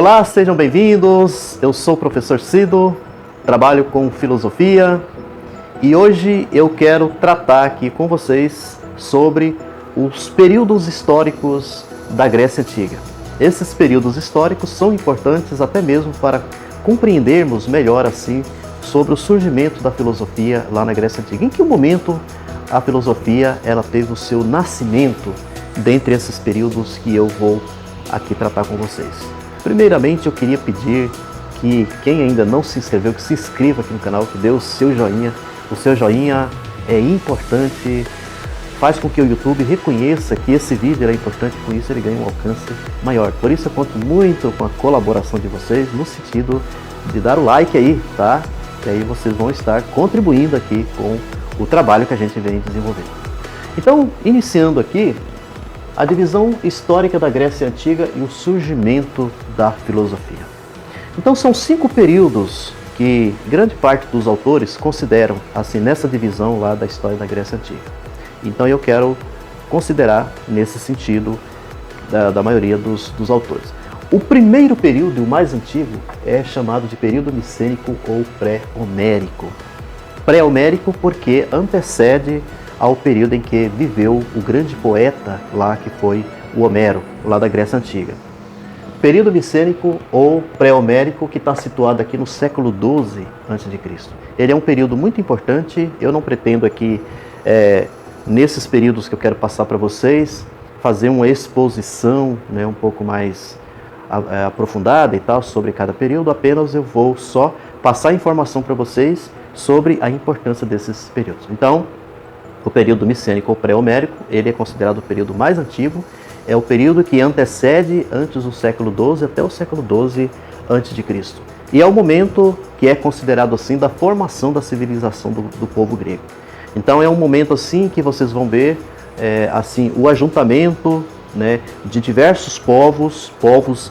Olá, sejam bem-vindos. Eu sou o professor Cido, trabalho com filosofia e hoje eu quero tratar aqui com vocês sobre os períodos históricos da Grécia Antiga. Esses períodos históricos são importantes até mesmo para compreendermos melhor assim sobre o surgimento da filosofia lá na Grécia Antiga. Em que momento a filosofia ela teve o seu nascimento dentre esses períodos que eu vou aqui tratar com vocês. Primeiramente, eu queria pedir que quem ainda não se inscreveu, que se inscreva aqui no canal, que dê o seu joinha. O seu joinha é importante, faz com que o YouTube reconheça que esse vídeo é importante, com isso ele ganha um alcance maior. Por isso eu conto muito com a colaboração de vocês, no sentido de dar o like aí, tá? E aí vocês vão estar contribuindo aqui com o trabalho que a gente vem desenvolvendo. Então, iniciando aqui, a divisão histórica da Grécia Antiga e o surgimento da filosofia. Então são 5 períodos que grande parte dos autores consideram assim nessa divisão lá da história da Grécia Antiga. Então eu quero considerar nesse sentido da maioria dos autores. O primeiro período, e o mais antigo, é chamado de período micênico ou pré-homérico. Pré-homérico porque antecede ao período em que viveu o grande poeta lá, que foi o Homero, lá da Grécia Antiga. Período micênico ou pré-homérico, que está situado aqui no século XII a.C. Ele é um período muito importante. Eu não pretendo aqui, nesses períodos que eu quero passar para vocês, fazer uma exposição um pouco mais aprofundada e tal sobre cada período, apenas eu vou só passar informação para vocês sobre a importância desses períodos. Então, o período micênico ou pré-homérico, ele é considerado o período mais antigo, é o período que antecede antes do século XII até o século XII a.C. E é o momento que é considerado assim da formação da civilização do povo grego. Então é um momento assim que vocês vão ver assim o ajuntamento de diversos povos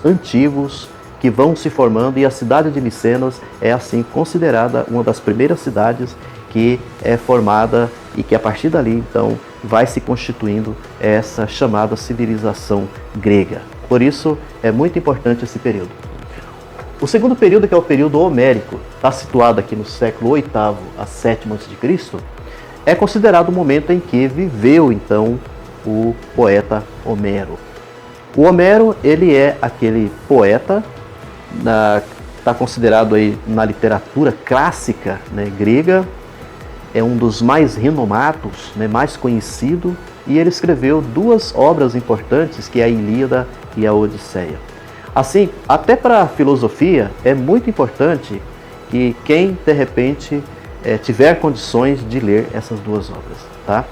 antigos que vão se formando, e a cidade de Micenas é assim considerada uma das primeiras cidades que é formada e que a partir dali então vai se constituindo essa chamada civilização grega. Por isso é muito importante esse período. O segundo período, que é o período homérico, está situado aqui no século VIII a VII a.C., é considerado o momento em que viveu então o poeta Homero. O Homero, ele é aquele poeta, está considerado aí na literatura clássica grega, é um dos mais renomados, mais conhecido, e ele escreveu 2 obras importantes, que é a Ilíada e a Odisseia. Assim, até para a filosofia é muito importante que quem de repente tiver condições de ler essas 2 obras, tá?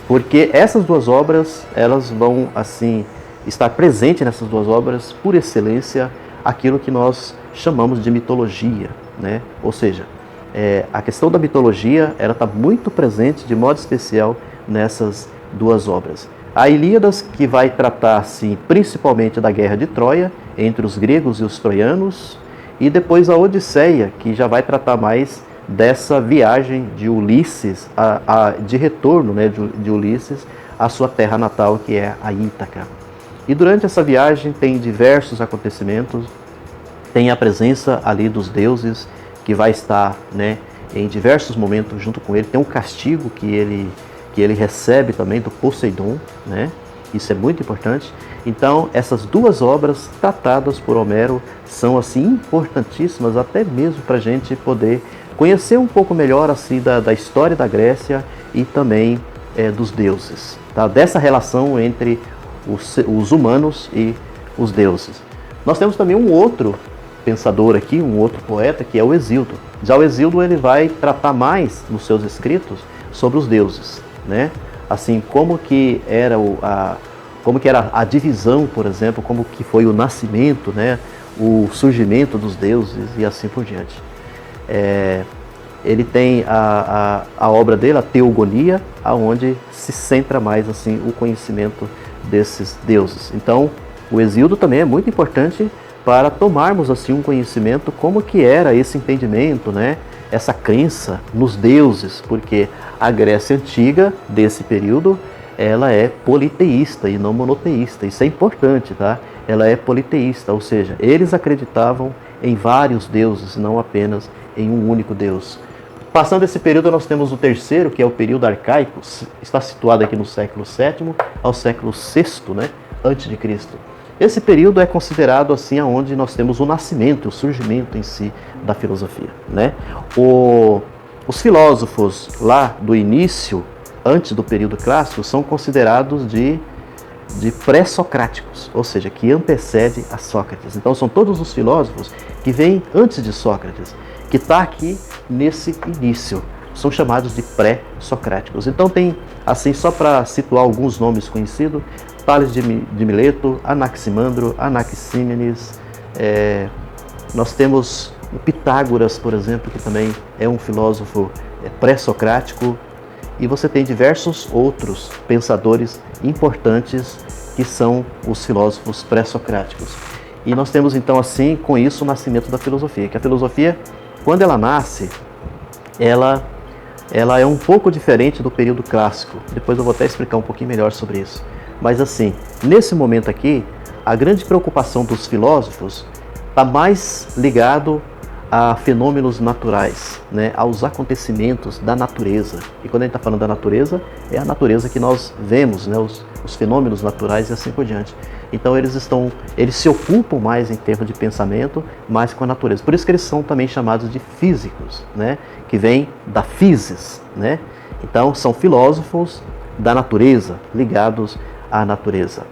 Porque essas 2 obras, elas vão assim estar presentes nessas 2 obras por excelência aquilo que nós chamamos de mitologia, Ou seja, a questão da mitologia ela está muito presente de modo especial nessas 2 obras. A Ilíada, que vai tratar assim, principalmente da guerra de Troia entre os gregos e os troianos, e depois a Odisseia, que já vai tratar mais dessa viagem de Ulisses, de retorno de Ulisses à sua terra natal, que é a Ítaca. E durante essa viagem tem diversos acontecimentos, tem a presença ali dos deuses, que vai estar em diversos momentos junto com ele. Tem um castigo que ele recebe também do Poseidon, Isso é muito importante. Então, essas 2 obras tratadas por Homero são assim importantíssimas, até mesmo para a gente poder conhecer um pouco melhor assim da história da Grécia e também dos deuses, tá? Dessa relação entre os humanos e os deuses. Nós temos também um outro pensador aqui, um outro poeta, que é o Hesíodo. Já o Hesíodo ele vai tratar mais nos seus escritos sobre os deuses, Assim, como que era a divisão, por exemplo, como que foi o nascimento, o surgimento dos deuses e assim por diante. Ele tem a obra dele, a Teogonia, aonde se centra mais assim o conhecimento desses deuses. Então, o Hesíodo também é muito importante para tomarmos assim um conhecimento como que era esse entendimento, essa crença nos deuses, porque a Grécia Antiga, desse período, ela é politeísta e não monoteísta. Isso é importante, tá? Ela é politeísta, ou seja, eles acreditavam em vários deuses, não apenas em um único Deus. Passando esse período, nós temos o terceiro, que é o período arcaico, está situado aqui no século VII ao século VI, né, antes de Cristo. Esse período é considerado assim aonde nós temos o nascimento, o surgimento em si da filosofia, né? Os filósofos lá do início, antes do período clássico, são considerados de pré-socráticos, ou seja, que antecede a Sócrates. Então são todos os filósofos que vêm antes de Sócrates, que está aqui nesse início. São chamados de pré-socráticos. Então tem, assim, só para situar alguns nomes conhecidos, Tales de Mileto, Anaximandro, Anaxímenes, nós temos o Pitágoras, por exemplo, que também é um filósofo pré-socrático, e você tem diversos outros pensadores importantes que são os filósofos pré-socráticos. E nós temos então assim, com isso, o nascimento da filosofia, que a filosofia, quando ela nasce, ela é um pouco diferente do período clássico. Depois eu vou até explicar um pouquinho melhor sobre isso. Mas assim, nesse momento aqui, a grande preocupação dos filósofos está mais ligado a fenômenos naturais, né, aos acontecimentos da natureza. E quando a gente está falando da natureza, é a natureza que nós vemos, né, os fenômenos naturais e assim por diante. Então eles se ocupam mais em termos de pensamento, mais com a natureza. Por isso que eles são também chamados de físicos, né, que vem da physis, né? Então são filósofos da natureza, ligados à natureza,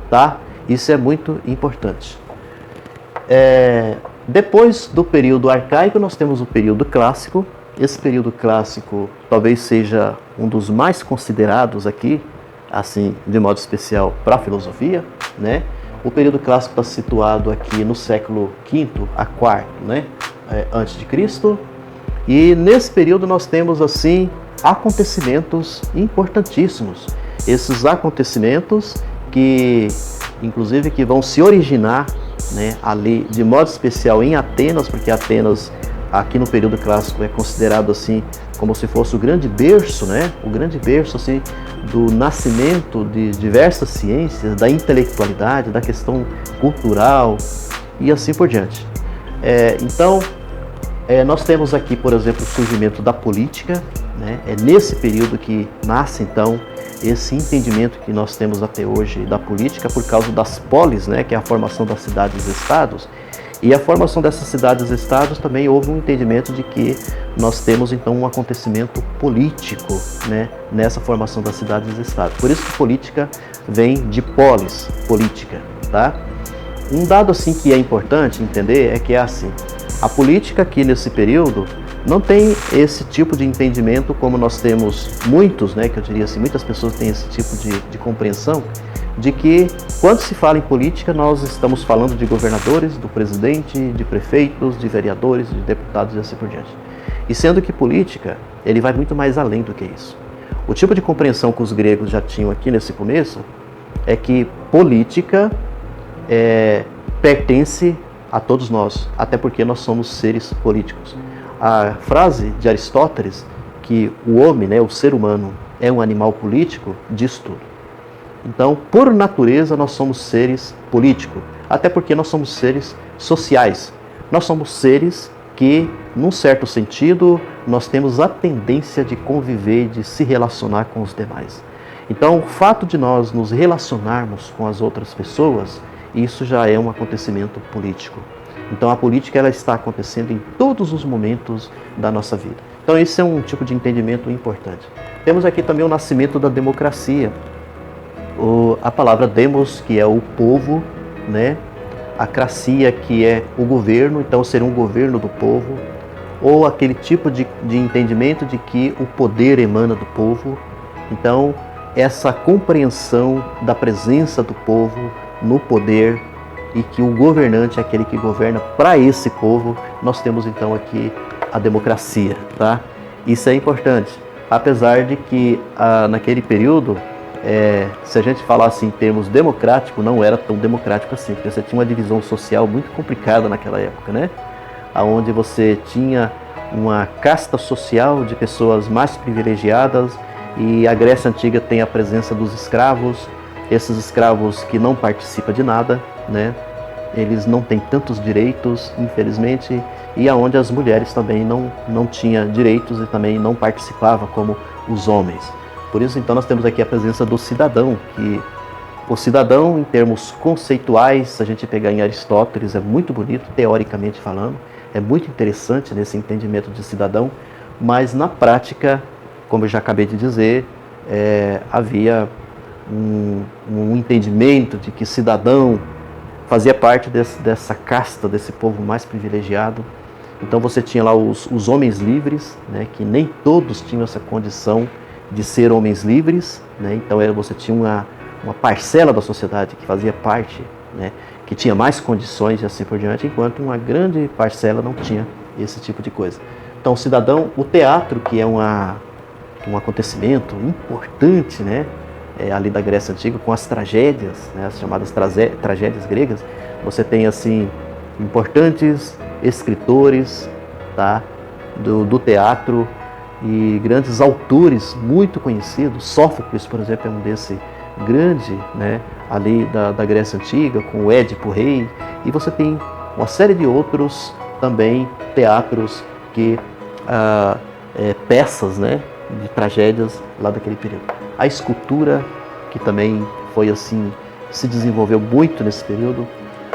tá? Isso é muito importante. Depois do período arcaico, nós temos o período clássico. Esse período clássico talvez seja um dos mais considerados aqui, assim, de modo especial para a filosofia, né? O período clássico está situado aqui no século V a IV, né? Antes de Cristo. E nesse período nós temos, assim, acontecimentos importantíssimos. Esses acontecimentos que, inclusive, que vão se originar, né, ali, de modo especial em Atenas, porque Atenas, aqui no período clássico, é considerado assim, como se fosse o grande berço, né, o grande berço assim, do nascimento de diversas ciências, da intelectualidade, da questão cultural e assim por diante. Então, nós temos aqui, por exemplo, o surgimento da política, né? É nesse período que nasce, então, esse entendimento que nós temos até hoje da política por causa das polis, né? Que é a formação das cidades-estados. E a formação dessas cidades-estados também houve um entendimento de que nós temos, então, um acontecimento político, né? Nessa formação das cidades-estados. Por isso que política vem de polis, política, tá? Um dado, assim, que é importante entender é que é assim, a política aqui nesse período não tem esse tipo de entendimento como nós temos muitos, né, que eu diria assim, muitas pessoas têm esse tipo de compreensão, de que quando se fala em política nós estamos falando de governadores, do presidente, de prefeitos, de vereadores, de deputados e assim por diante. E sendo que política, ele vai muito mais além do que isso. O tipo de compreensão que os gregos já tinham aqui nesse começo é que política pertence a todos nós, até porque nós somos seres políticos. A frase de Aristóteles, que o homem, né, o ser humano, é um animal político, diz tudo. Então, por natureza, nós somos seres políticos, até porque nós somos seres sociais. Nós somos seres que, num certo sentido, nós temos a tendência de conviver, de se relacionar com os demais. Então, o fato de nós nos relacionarmos com as outras pessoas, isso já é um acontecimento político. Então a política ela está acontecendo em todos os momentos da nossa vida. Então esse é um tipo de entendimento importante. Temos aqui também o nascimento da democracia. A palavra demos, que é o povo, né? A cracia, que é o governo, então seria um governo do povo, ou aquele tipo de entendimento de que o poder emana do povo. Então essa compreensão da presença do povo no poder e que o governante é aquele que governa para esse povo, nós temos então aqui a democracia, tá? Isso é importante, apesar de que naquele período, se a gente falasse em termos democrático, não era tão democrático assim, porque você tinha uma divisão social muito complicada naquela época, né? Onde você tinha uma casta social de pessoas mais privilegiadas E a Grécia Antiga tem a presença dos escravos, esses escravos que não participam de nada, né? Eles não têm tantos direitos, infelizmente, e aonde as mulheres também não tinham direitos e também não participavam como os homens. Por isso, então, nós temos aqui a presença do cidadão, que o cidadão, em termos conceituais, se a gente pegar em Aristóteles, é muito bonito, teoricamente falando, é muito interessante nesse entendimento de cidadão, mas na prática, como eu já acabei de dizer, havia um entendimento de que cidadão fazia parte dessa casta, desse povo mais privilegiado. Então você tinha lá os homens livres, né, que nem todos tinham essa condição de ser homens livres, né? Então você tinha uma parcela da sociedade que fazia parte, né, que tinha mais condições e assim por diante, enquanto uma grande parcela não tinha esse tipo de coisa. Então o cidadão, o teatro, que é um acontecimento importante, né, ali da Grécia Antiga, com as tragédias, né, as chamadas tragédias gregas, você tem assim importantes escritores, tá, do teatro e grandes autores muito conhecidos. Sófocles, por exemplo, é um desse grande, né, ali da Grécia Antiga, com o Édipo Rei, e você tem uma série de outros também teatros que peças, né, de tragédias lá daquele período. A escultura, que também foi assim, se desenvolveu muito nesse período.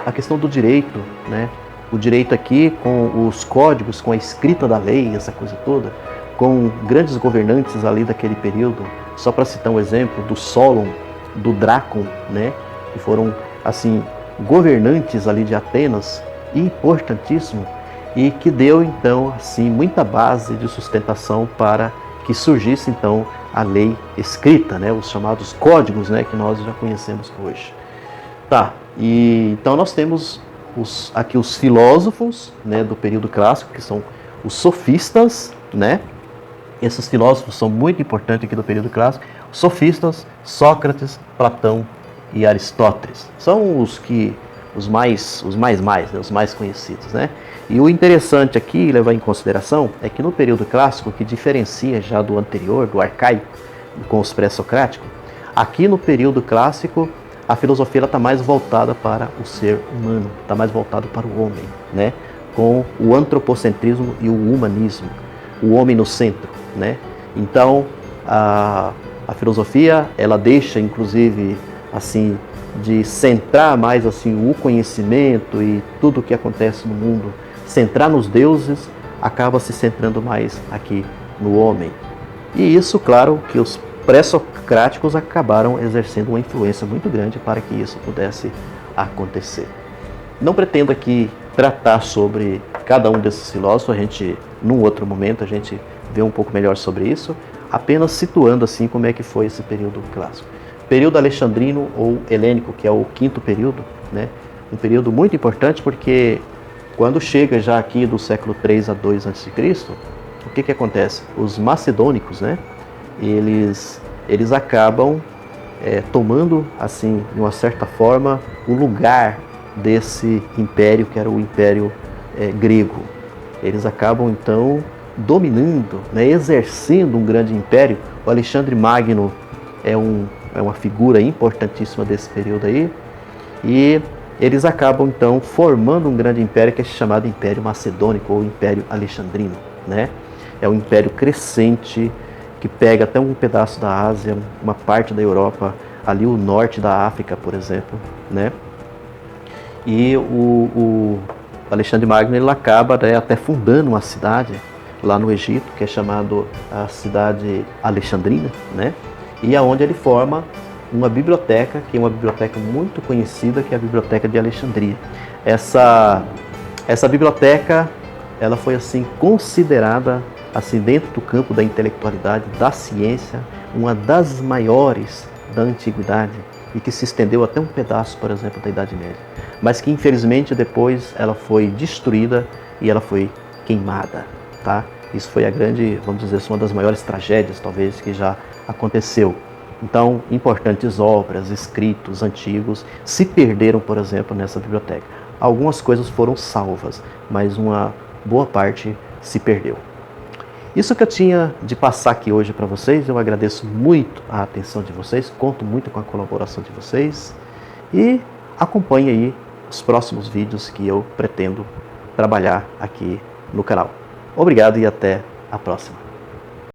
A questão do direito, né, o direito aqui com os códigos, com a escrita da lei, essa coisa toda, com grandes governantes ali daquele período. Só para citar um exemplo, do Solon, do Drácon, né, que foram assim governantes ali de Atenas, importantíssimo, e que deu então assim muita base de sustentação para que surgisse então a lei escrita, né, os chamados códigos, né, que nós já conhecemos hoje. Tá, e então nós temos aqui os filósofos, né, do período clássico, que são os sofistas, né? Esses filósofos são muito importantes aqui do período clássico. Os sofistas, Sócrates, Platão e Aristóteles. São os mais conhecidos, né? E o interessante aqui, levar em consideração, é que no período clássico, que diferencia já do anterior, do arcaico, com os pré-socráticos, aqui no período clássico, a filosofia está mais voltada para o ser humano, está mais voltada para o homem, né? Com o antropocentrismo e o humanismo, o homem no centro, né? Então, a filosofia, ela deixa, inclusive, assim, de centrar mais assim o conhecimento e tudo o que acontece no mundo, centrar nos deuses, acaba se centrando mais aqui no homem. E isso, claro, que os pré-socráticos acabaram exercendo uma influência muito grande para que isso pudesse acontecer. Não pretendo aqui tratar sobre cada um desses filósofos, num outro momento, a gente vê um pouco melhor sobre isso, apenas situando assim como é que foi esse período clássico. Período alexandrino ou helênico, que é o quinto período, né? Um período muito importante porque quando chega já aqui do século 3 a 2 a.C., o que acontece? Os macedônicos, né? Eles acabam tomando, assim, de uma certa forma, o lugar desse império que era o Império Grego. Eles acabam, então, dominando, né, exercendo um grande império. O Alexandre Magno é uma figura importantíssima desse período aí, e eles acabam, então, formando um grande império que é chamado Império Macedônico ou Império Alexandrino, né? É um império crescente, que pega até um pedaço da Ásia, uma parte da Europa, ali o norte da África, por exemplo, né? E o Alexandre Magno, ele acaba, né, até fundando uma cidade lá no Egito, que é chamado a cidade alexandrina, né? E aonde ele forma uma biblioteca, que é uma biblioteca muito conhecida, que é a Biblioteca de Alexandria. Essa biblioteca, ela foi assim considerada, assim, dentro do campo da intelectualidade, da ciência, uma das maiores da antiguidade e que se estendeu até um pedaço, por exemplo, da Idade Média, mas que infelizmente depois ela foi destruída e ela foi queimada, tá? Isso foi a grande, vamos dizer, uma das maiores tragédias, talvez, que já aconteceu. Então, importantes obras, escritos antigos se perderam, por exemplo, nessa biblioteca. Algumas coisas foram salvas, mas uma boa parte se perdeu. Isso que eu tinha de passar aqui hoje para vocês. Eu agradeço muito a atenção de vocês, conto muito com a colaboração de vocês e acompanhe aí os próximos vídeos que eu pretendo trabalhar aqui no canal. Obrigado e até a próxima.